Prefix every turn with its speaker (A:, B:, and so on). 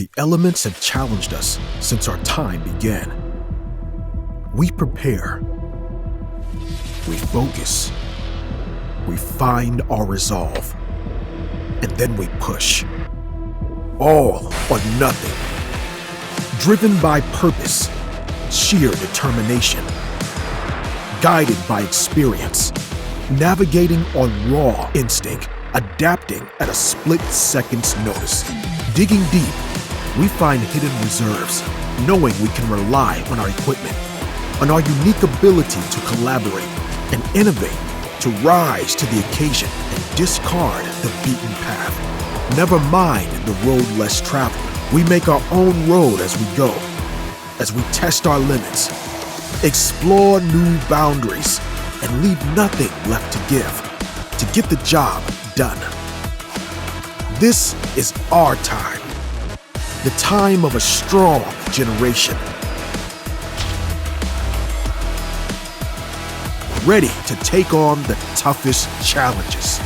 A: The elements have challenged us since our time began. We prepare. We focus. We find our resolve. And then we push. All or nothing. Driven by purpose, sheer determination. Guided by experience, navigating on raw instinct, adapting at a split second's notice. Digging deep, we find hidden reserves, knowing we can rely on our equipment, on our unique ability to collaborate and innovate, to rise to the occasion and discard the beaten path. Never mind the road less traveled. We make our own road as we go, as we test our limits, explore new boundaries, and leave nothing left to give, to get the job done. This is our time, the time of a strong generation, ready to take on the toughest challenges.